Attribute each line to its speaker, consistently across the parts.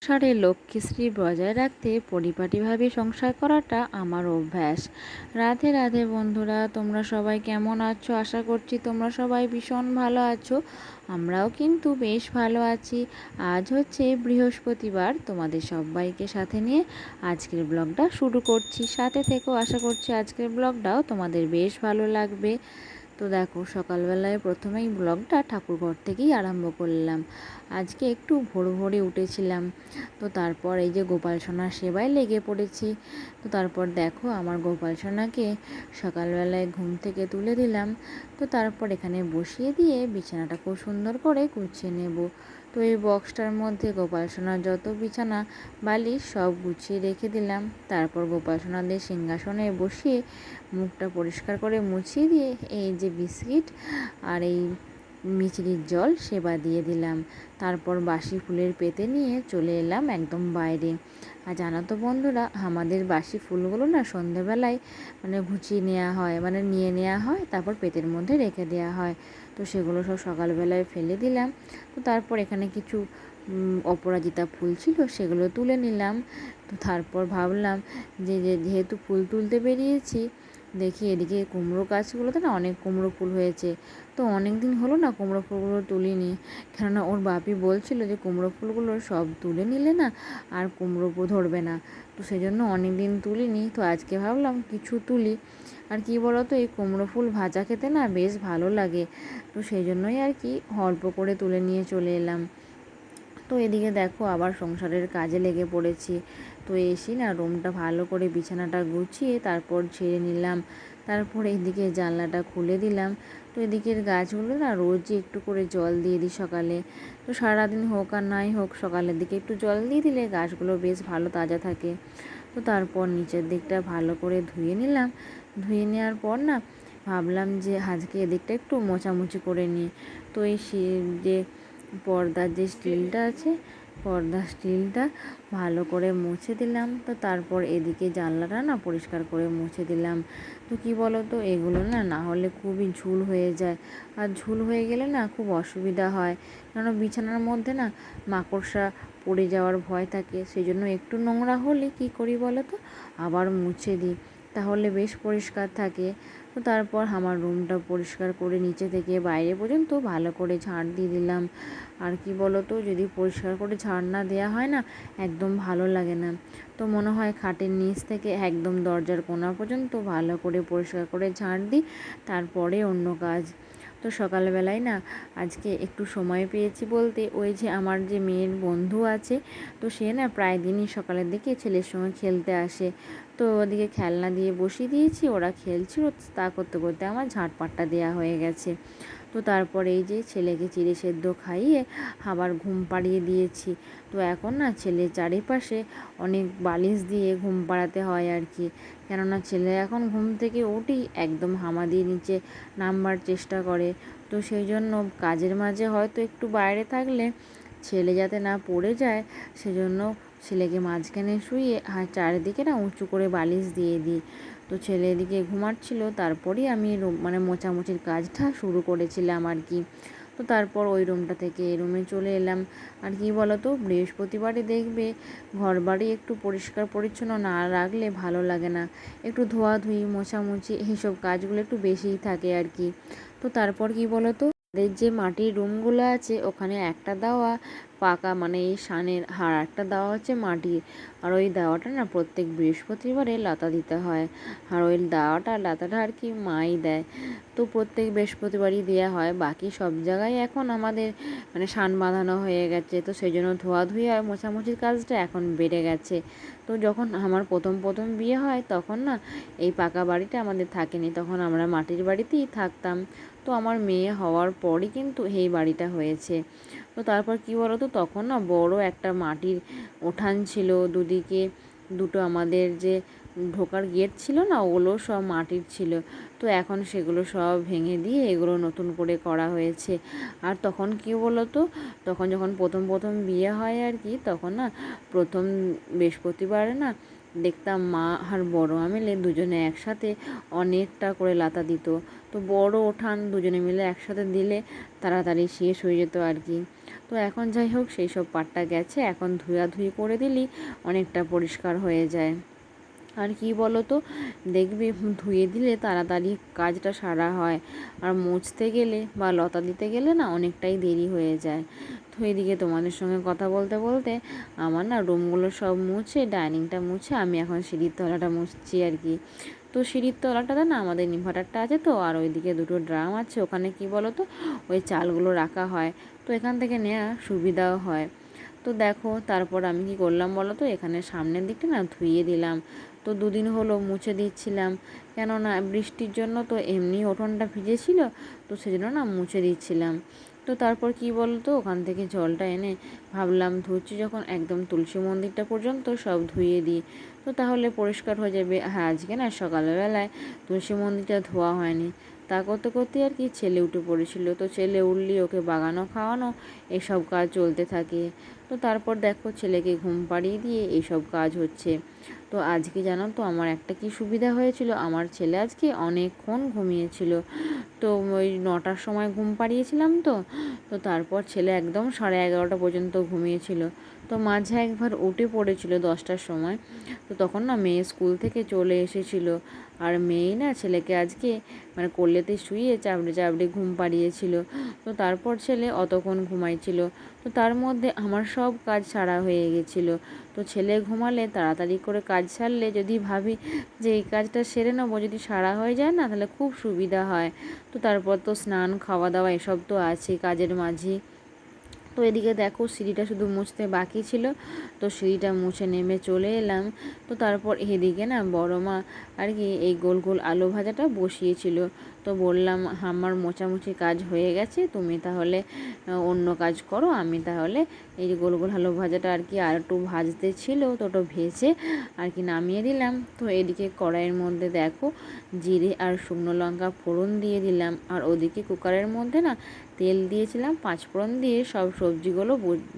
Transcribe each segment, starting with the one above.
Speaker 1: সংসারে লক্ষ্মীশ্রী বজায় রাখতে পরিপাটিভাবে সংসার করাটা আমার অভ্যাস। রাধে রাধে বন্ধুরা, তোমরা সবাই কেমন আছো? আশা করছি তোমরা সবাই ভীষণ ভালো আছো। আমরাও কিন্তু বেশ ভালো আছি। আজ হচ্ছে বৃহস্পতিবার, তোমাদের সবাইকে সাথে নিয়ে আজকের ব্লগটা শুরু করছি। সাথে থেকেও আশা করছি আজকের ব্লগটাও তোমাদের বেশ ভালো লাগবে। তো দেখো, সকালবেলায় প্রথমেই ব্লগটা ঠাকুরঘর থেকেই আরম্ভ করলাম। আজকে একটু ভোর ভোরে উঠেছিলাম। তো তারপর এই যে গোপাল সোনার সেবায় লেগে পড়েছি। তো তারপর দেখো, আমার গোপাল সোনাকে সকালবেলায় ঘুম থেকে তুলে দিলাম। তো তারপর এখানে বসিয়ে দিয়ে বিছানাটা খুব সুন্দর করে গুছিয়ে নেব। তো এই বক্সটার মধ্যে গোপাল সোনার যত বিছানা বালিশ সব গুছিয়ে রেখে দিলাম। তারপর গোপাল সোনাদের সিংহাসনে বসিয়ে মুখটা পরিষ্কার করে মুছিয়ে দিয়ে এই যে বিস্কিট আর এই মিছরির জল সেবা দিয়ে দিলাম। তারপর বাসি ফুলের পেতে নিয়ে চলে এলাম একদম বাইরে। আর জানো তো বন্ধুরা, আমাদের বাসি ফুলগুলো না সন্ধেবেলায় গুছিয়ে নেওয়া হয়, নিয়ে নেওয়া হয়, তারপর পেতের মধ্যে রেখে দেওয়া হয়। তো সেগুলো সব সকালবেলায় ফেলে দিলাম। তো তারপর এখানে কিছু অপরাজিতা ফুল ছিল, সেগুলো তুলে নিলাম। তো তারপর ভাবলাম যেহেতু ফুল তুলতে বেরিয়েছি, দেখি এদিকে কুমড়ো গাছগুলোতে না অনেক কুমড়ো ফুল হয়েছে। তো অনেক দিন হলো না কুমড়ো ফুলগুলো তুলিনি, কেননা ওর বাপি বলছিল যে কুমড়ো ফুলগুলো সব তুলে নিলে না আর কুমড়ো ধরবে না। তো সেই জন্য অনেক দিন তুলিনি। তো আজকে ভাবলাম কিছু তুলি। আর কি বলো তো, এই কুমড়ো ফুল ভাজা খেতে না বেশ ভালো লাগে। তো সেই জন্যই আর কি অল্প করে তুলে নিয়ে চলে এলাম। তো এদিকে দেখো, আবার সংসারের কাজে লেগে পড়েছি। তো এসে না রুমটা ভালো করে বিছানাটা গুছিয়ে তারপর ঝেড়ে নিলাম। তারপর এদিকে জানলাটা খুলে দিলাম। তো এদিকের গাছগুলো না রোজই একটু করে জল দিয়ে দিই সকালে। তো সারাদিন হোক আর নাই হোক, সকালের দিকে একটু জল দিয়ে দিলে গাছগুলো বেশ ভালো তাজা থাকে। তো তারপর নিচের দিকটা ভালো করে ধুয়ে নিলাম। ধুয়ে নেওয়ার পর না ভাবলাম যে আজকে এদিকটা একটু মোছামুছি করে নিই। তো এই যে পর্দার যে স্টিলটা আছে, পর্দার স্টিলটা ভালো করে মুছে দিলাম। তো তারপর এদিকে জানলাটা না পরিষ্কার করে মুছে দিলাম। তো কি বলো তো, এগুলো না না হলে খুবই ঝুল হয়ে যায়। আর ঝুল হয়ে গেলে না খুব অসুবিধা হয়, কারণ বিছানার মধ্যে না মাকড়সা পড়ে যাওয়ার ভয় থাকে। সেই জন্য একটু নোংরা হলে কি করি বলো তো, আবার মুছে দিই, তাহলে বেশ পরিষ্কার থাকে। তো তারপর আমার রুমটা পরিষ্কার করে নিচে থেকে বাইরে পর্যন্ত ভালো করে ঝাড় দিয়ে দিলাম। আর কি বলো তো, যদি পরিষ্কার করে ঝাড় না দেওয়া হয় না একদম ভালো লাগে না। তো মনে হয় খাটের নিচ থেকে একদম দরজার কোণা পর্যন্ত ভালো করে পরিষ্কার করে ঝাড় দিই, তারপরে অন্য কাজ। তো সকালবেলায় না আজকে একটু সময় পেয়েছি বলতে, ওই যে আমার যে মেয়ের বন্ধু আছে, তো সে না প্রায় দিনই সকালের দিকে ছেলের সঙ্গে খেলতে আসে। তো ওদিকে খেলনা দিয়ে বসিয়ে দিয়েছি, ওরা খেলছিল, তা করতে করতে আমার ঝাঁটপাটটা দেওয়া হয়ে গেছে। তো তারপর এই যে ছেলেকে চিড়ে সেদ্ধ খাইয়ে আবার ঘুম পাড়িয়ে দিয়েছি। তো এখন না ছেলের চারিপাশে অনেক বালিশ দিয়ে ঘুম পাড়াতে হয় আর কি, কেননা ছেলে এখন ঘুম থেকে উঠেই একদম হামা দিয়ে নিচে নামবার চেষ্টা করে। তো সেই জন্য কাজের মাঝে হয়তো একটু বাইরে থাকলে ছেলে যাতে না পড়ে যায়, সেজন্য ছেলেকে মাঝখানে শুইয়ে আর চারিদিকে না উঁচু করে বালিশ দিয়ে দিই। তো ছেলে এদিকে ঘুমাচ্ছিল, তারপরেই আমি মোছামুছির কাজটা শুরু করেছিলাম আর কি। তো তারপর ওই রুমটা থেকে এই রুমে চলে এলাম। আর কি বলো তো, বৃহস্পতিবারে দেখবে ঘর বাড়ি একটু পরিষ্কার পরিচ্ছন্ন না রাখলে ভালো লাগে না। একটু ধোয়াধুয়ি মোছামুছি এইসব কাজগুলো একটু বেশিই থাকে আর কি। তো তারপর কি বলো তো, আমাদের যে মাটির রুমগুলো আছে ওখানে একটা দেওয়া পাকা, এই সানের, আর একটা দেওয়া হচ্ছে মাটির। আর ওই দাওয়াটা না প্রত্যেক বৃহস্পতিবারে লাতা দিতে হয়। আর ওই দাওয়াটা লাতাটা আর কি মাই দেয়। তো প্রত্যেক বৃহস্পতিবারই দেওয়া হয়। বাকি সব জায়গায় এখন আমাদের সান বাঁধানো হয়ে গেছে, তো সেই জন্য ধোয়াধুয়ি আর মোছামুছির কাজটা এখন বেড়ে গেছে। তো যখন আমার প্রথম প্রথম বিয়ে হয় তখন না এই পাকা বাড়িটা আমাদের থাকেনি, তখন আমরা মাটির বাড়িতেই থাকতাম। তো আমার মেয়ে হওয়ার পরই কিন্তু এই বাড়িটা হয়েছে। তো তারপর কি বলো তো, তখন না বড় একটা মাটির উঠান ছিল, দুদিকে দুটো আমাদের যে ঢোকার গেট ছিল না, ওগুলো সব মাটির ছিল। তো এখন সেগুলো সব ভেঙে দিয়ে এগুলো নতুন করে করা হয়েছে। আর তখন কি বলো তো, তখন যখন প্রথম প্রথম বিয়ে হয় আর কি, তখন না প্রথম বৃহস্পতিবারে না দেখতাম মা আর বড় মিলে দুজনে একসাথে অনেকটা করে লাতা দিত। তো বড় ওঠান দুজনে মিলে একসাথে দিলে তাড়াতাড়ি শেষ হয়ে যেত আর কি। তো এখন যাই হোক সেই সব পাটটা গেছে, এখন ধুয়াধুয়ি করে দিলেই অনেকটা পরিষ্কার হয়ে যায়। আর কি বলো তো, দেখবি ধুয়ে দিলে তাড়াতাড়ি কাজটা সারা হয়, আর মুছতে গেলে বা লতা দিতে গেলে না অনেকটাই দেরি হয়ে যায়। তো এদিকে তোমাদের সঙ্গে কথা বলতে বলতে আমার না রুমগুলো সব মুছে, ডাইনিংটা মুছে আমি এখন সিঁড়ির তলাটা মুছছি আর কি। তো সিঁড়ির তলাটাতে না আমাদের ইনভার্টারটা আছে, তো আর ওইদিকে দুটো ড্রাম আছে, ওখানে কি বলো তো ওই চালগুলো রাখা হয়, তো এখান থেকে নেওয়া সুবিধাও হয়। তো দেখো তারপর আমি কি করলাম বলো তো, এখানে সামনের দিকটা না ধুইয়ে দিলাম। তো দুদিন হলো মুছে দিচ্ছিলাম, কেননা বৃষ্টির জন্য তো এমনি উঠোনটা ভিজেছিল, তো সেজন্য না মুছে দিচ্ছিলাম। তো তারপর কি বলতো, ওখান থেকে জলটা এনে ভাবলাম ধুচ্ছি যখন একদম তুলসী মন্দিরটা পর্যন্ত সব ধুয়ে দিই, তো তাহলে পরিষ্কার হয়ে যাবে। হ্যাঁ, আজকে না সকালবেলায় তুলসী মন্দিরটা ধোয়া হয়নি, তা করতে করতে আর কি ছেলে উঠে পড়েছিল, তো ছেলে উঠলি ওকে বাগানো খাওয়ানো এসব কাজ চলতে থাকে। তো তারপর দেখো ছেলেকে ঘুম পাড়িয়ে দিয়ে এইসব কাজ হচ্ছে। তো আজকে জানো তো আমার একটা কি সুবিধা হয়েছিল, আমার ছেলে আজকে অনেকক্ষণ ঘুমিয়েছিল। তো ওই 9টার সময় ঘুম পাড়িয়েছিলাম, তো তো তারপর ছেলে একদম 11:30 পর্যন্ত ঘুমিয়েছিল। তো মাঝে একবার উঠে পড়েছিল 10টার সময়। তো তখন না মেয়ে স্কুল থেকে চলে এসেছিল, আর মেয়েই না ছেলেকে আজকে মানে কোলেতে শুয়ে চাপড়ে চাপড়ে ঘুম পাড়িয়েছিল। তো তারপর ছেলে অতক্ষণ ঘুমাইছিল, তো তার মধ্যে আমার সব কাজ সারা হয়ে গেছিলো। তো ছেলে ঘুমালে তাড়াতাড়ি করে কাজ সারলে যদি ভাবি যে এই কাজটা সেরে নেবো, যদি সারা হয়ে যায় না তাহলে খুব সুবিধা হয়। তো তারপর তো স্নান খাওয়া দাওয়া এসব তো আছে কাজের মাঝে। তো এদিকে দেখো সিঁড়িটা শুধু মুছতে বাকি ছিল, তো সিঁড়িটা মুছে নেমে চলে এলাম। তো তারপর এদিকে না বড় মা আর কি এই গোল গোল আলু ভাজাটা বসিয়েছিল। তো বললাম আমার মোছামুছি কাজ হয়ে গেছে, তুমি তাহলে অন্য কাজ করো, আমি তাহলে এই যে গোল গোল আলু ভাজাটা আর কি আর একটু ভাজতে ছিল, তো ওটা ভেজে আর কি নামিয়ে দিলাম। তো এদিকে কড়াইয়ের মধ্যে দেখো জিরে আর শুকনো লঙ্কা ফোড়ন দিয়ে দিলাম, আর ওদিকে কুকারের মধ্যে না তেল দিয়েছিলাম, 5 ফোড়ন দিয়ে সব সবজিগুলো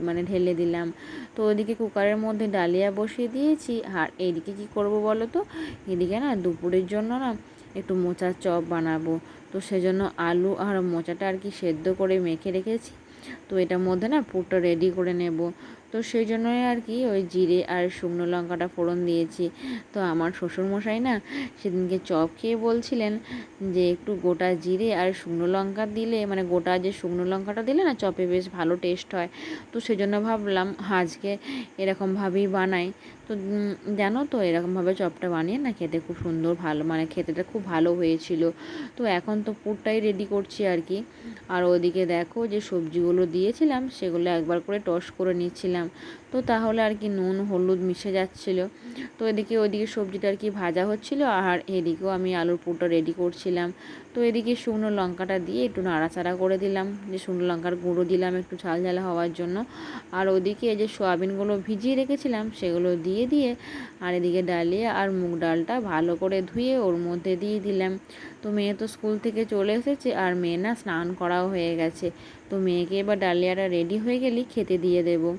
Speaker 1: মানে ঢেলে দিলাম। তো ওদিকে কুকারের মধ্যে ডালিয়া বসিয়ে দিয়েছি, আর এইদিকে কি করব বলো তো, এদিকে না দুপুরের জন্য না একটু মোচার চপ বানাবো। তো সেজন্য আলু আর মোচাটা আর কি সেদ্ধ করে মেখে রেখেছি, তো এটার মধ্যে না পুরটা রেডি করে নেব। তো সেই জন্যই আর কি ওই জিরে আর শুকনো লঙ্কাটা ফোড়ন দিয়েছি। তো আমার শ্বশুরমশাই না সেদিনকে চপ খেয়ে বলছিলেন যে একটু গোটা জিরে আর শুকনো লঙ্কা দিলে, মানে গোটা যে শুকনো লঙ্কাটা দিলে না চপে বেশ ভালো টেস্ট হয়। তো সেজন্য ভাবলাম আজকে এরকমভাবেই বানাই। তো জানো তো এরকমভাবে চপটা বানিয়ে না খেতে খুব সুন্দর, ভালো মানে খেতেটা খুব ভালো হয়েছিল। তো এখন তো পুরটাই রেডি করছি আর কি। আর ওদিকে দেখো যে সবজিগুলো দিয়েছিলাম সেগুলো একবার করে টস করে নিচ্ছিলাম, তো তাহলে আর কি নুন হলুদ মিশে যাচ্ছিল। তো এদিকে ওইদিকে সবজিটা আর কি ভাজা হচ্ছিল, আর এদিকেও আমি আলুর পুরটা রেডি করছিলাম। তো এদিকে শুকনো লঙ্কাটা দিয়ে একটু নাড়াচাড়া করে দিলাম, যে শুকনো লঙ্কার গুঁড়ো দিলাম একটু ঝাল ঝাল হওয়ার জন্য। আর ওদিকে যে সয়াবিনগুলো ভিজিয়ে রেখেছিলাম সেগুলো দিয়ে আর এদিকে ডালিয়া আর মুগ ডালটা ভালো করে ধুয়ে ওর মধ্যে দিয়ে দিলাম। তো মেয়ে তো স্কুল থেকে চলে এসেছে, আর মেয়ে না স্নান করাও হয়ে গেছে। তো মেয়েকে এবার ডালিয়াটা রেডি হয়ে গেলেই খেতে দিয়ে দেবো।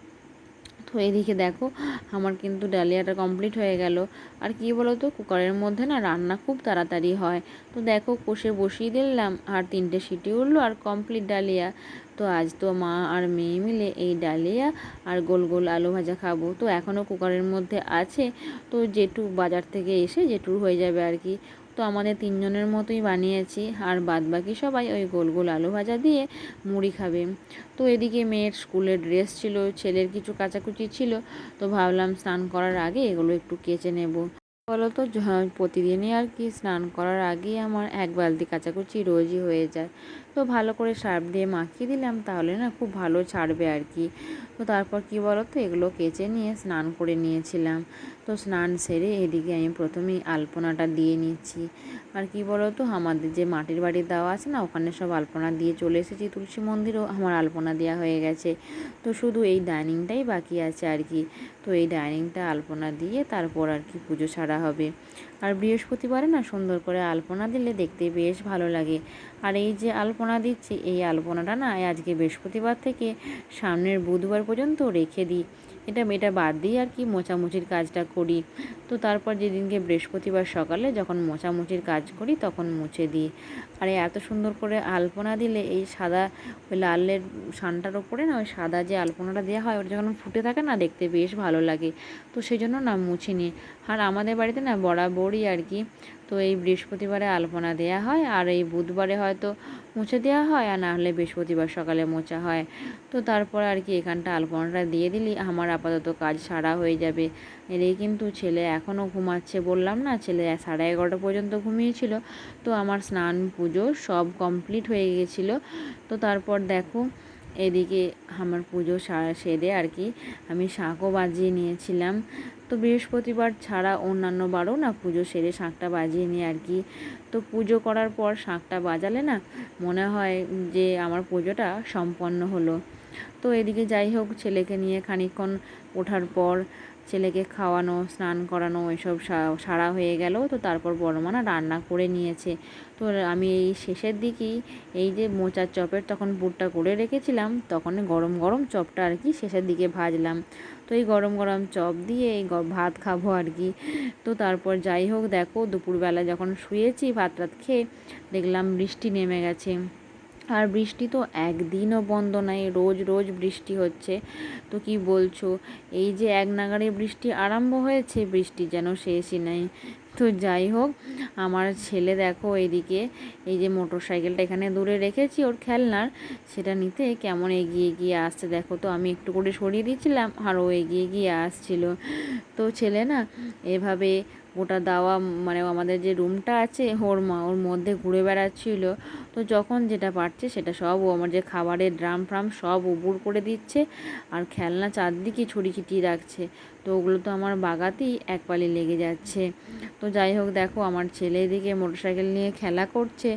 Speaker 1: তো এদিকে দেখো আমার কিন্তু ডালিয়াটা কমপ্লিট হয়ে গেল। আর কি বলো তো, কুকারের মধ্যে না রান্না খুব তাড়াতাড়ি হয়। তো দেখো কষে বসিয়ে দিলাম, আর 3টে সিটি উঠলো আর কমপ্লিট ডালিয়া। তো আজ তো মা আর মেয়ে মিলে এই ডালিয়া আর গোল গোল আলু ভাজা খাবো। তো এখনও কুকারের মধ্যে আছে, তো জেঠু বাজার থেকে এসে জেঠুর হয়ে যাবে আর কি। তো আমাদের 3 জনের মতোই বানিয়েছি, আর বাদবাকি সবাই ওই গোল গোল আলু ভাজা দিয়ে মুড়ি খাবে। তো এদিকে মেয়ের স্কুলের ড্রেস ছিল, ছেলের কিছু কাচাকুচি ছিল, তো ভাবলাম স্নান করার আগে এগুলো একটু কেচে নেব। বলো তো প্রতিদিনই আর কি স্নান করার আগেই আমার 1 বালতি কাচাকুচি রোজই হয়ে যায়। তো ভালো করে সার্ফ দিয়ে মাখিয়ে দিলাম, তাহলে না খুব ভালো ছাড়বে আর কি। তো তারপর কি বলো তো, এগুলো কেচে নিয়ে স্নান করে নিয়েছিলাম। তো স্নান সেরে এদিকে আমি প্রথমেই আলপনাটা দিয়ে নিচ্ছি। আর কি বলো তো, আমাদের যে মাটির বাড়ির দেওয়া আছে না, ওখানে সব আলপনা দিয়ে চলে এসেছি, তুলসী মন্দিরেও আমার আলপনা দেওয়া হয়ে গেছে। তো শুধু এই ডাইনিংটাই বাকি আছে আর কি। তো এই ডাইনিংটা আলপনা দিয়ে তারপর আর কি পুজো সারা হবে। আর বৃহস্পতিবারে না সুন্দর করে আলপনা দিলে দেখতে বেশ ভালো লাগে। আর এই যে আলপনা দিচ্ছি, এই আলপনাটা না আজকে বৃহস্পতিবার থেকে সামনের বুধবার পর্যন্ত রেখে দিই, এটা এটা বাদ দিয়ে আর কি মোছামুছির কাজটা করি। তো তারপর যেদিনকে বৃহস্পতিবার সকালে যখন মোছামুছির কাজ করি তখন মুছে দিই। আর এত সুন্দর করে আলপনা দিলে এই সাদা ওই লালের সানটার ওপরে না ওই সাদা যে আলপনাটা দেওয়া হয় ওটা যখন ফুটে থাকে না দেখতে বেশ ভালো লাগে। তো সেই জন্য না মুছে নিই। আর আমাদের বাড়িতে না বরাবরই আর কি তো এই বৃহস্পতিবারে আলপনা দেওয়া হয়, আর এই বুধবারে হয়তো মুছে দেওয়া হয়, আর না হলে বৃহস্পতিবার সকালে মোছা হয়। তো তারপর আর কি এখানটা আলপনাটা দিয়ে দিলি আমার আপাতত কাজ সারা হয়ে যাবে। এদিকে কিন্তু ছেলে এখনও ঘুমাচ্ছে, বললাম না ছেলে 11:30 পর্যন্ত ঘুমিয়েছিল। তো আমার স্নান পুজো সব কমপ্লিট হয়ে গেছিলো। তো তারপর দেখো এদিকে আমার পুজো সেরে আর কি আমি শাঁখও বাজিয়ে নিয়েছিলাম। তো বৃহস্পতিবার ছাড়া অন্যান্য বারও না পুজো সেরে শাঁখটা বাজিয়ে নিই আর কি। তো পুজো করার পর শাঁখটা বাজালে না মনে হয় যে আমার পুজোটা সম্পন্ন হলো। তো এদিকে যাই হোক ছেলেকে নিয়ে খানিকক্ষণ ওঠার পর ছেলেকে খাওয়ানো, স্নান করানো এসব সারা হয়ে গেল। তো তারপর বড় মা না রান্না করে নিয়েছে। তো আমি এই শেষের দিকেই এই যে মোচার চপের তখন পুরটা করে রেখেছিলাম, তখন গরম গরম চপটা আর কি শেষের দিকে ভাজলাম। তো এই গরম গরম চপ দিয়ে এই ভাত খাবো আর কি। তো তারপর যাই হোক দেখো দুপুরবেলা যখন শুয়েছি ভাত টাত খেয়ে দেখলাম বৃষ্টি নেমে গেছে। আর বৃষ্টি তো একদিনও বন্ধ নাই, রোজ রোজ বৃষ্টি হচ্ছে। তো কি বলছো, এই যে এক নাগাড়ে বৃষ্টি আরম্ভ হয়েছে, বৃষ্টি যেন শেষই নাই। তো যাই হোক আমার ছেলে দেখো এইদিকে এই যে মোটর সাইকেলটা এখানে দূরে রেখেছি ওর খেলনার, সেটা নিতে কেমন এগিয়ে এগিয়ে আসছে দেখো। তো আমি একটু করে সরিয়ে দিচ্ছিলাম আর ও এগিয়ে গিয়ে আসছিল। তো ছেলে না এভাবে গোটা দাওয়া মানে আমাদের যে রুমটা আছে ওর মধ্যে ঘুরে বেড়াচ্ছিল। তো যখন যেটা পারছে সেটা সব ও আমার যে খাবারের ড্রাম ফ্রাম সব উবুড় করে দিচ্ছে, আর খেলনা চারদিকে ছড়িয়ে ছিটিয়ে রাখছে। তো ওগুলো তো আমার বাগাতেই এক পালি লেগে যাচ্ছে। তো যাই হোক দেখো আমার ছেলে এদিকে মোটরসাইকেল নিয়ে খেলা করছে।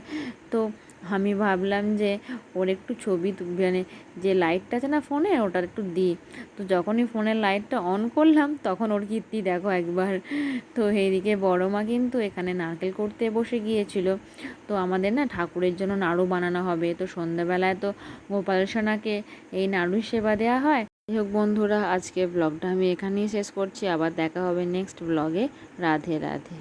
Speaker 1: তো আমি ভাবলাম যে ওর একটু ছবি মানে যে লাইটটা আছে না ফোনে ওটার একটু দিই। তো যখনই ফোনের লাইটটা অন করলাম তখন ওর কীর্তি দেখো একবার। তো এইদিকে বড় মা কিন্তু এখানে নারকেল করতে বসে গিয়েছিল। তো আমাদের না ঠাকুরের জন্য নাড়ু বানানো হবে। তো সন্ধ্যাবেলায় তো গোপাল সোনাকে এই নাড়ুর সেবা দেওয়া হয়। যাই হোক বন্ধুরা আজকে ব্লগটা আমি এখানেই শেষ করছি, আবার দেখা হবে নেক্সট ব্লগে। রাধে রাধে।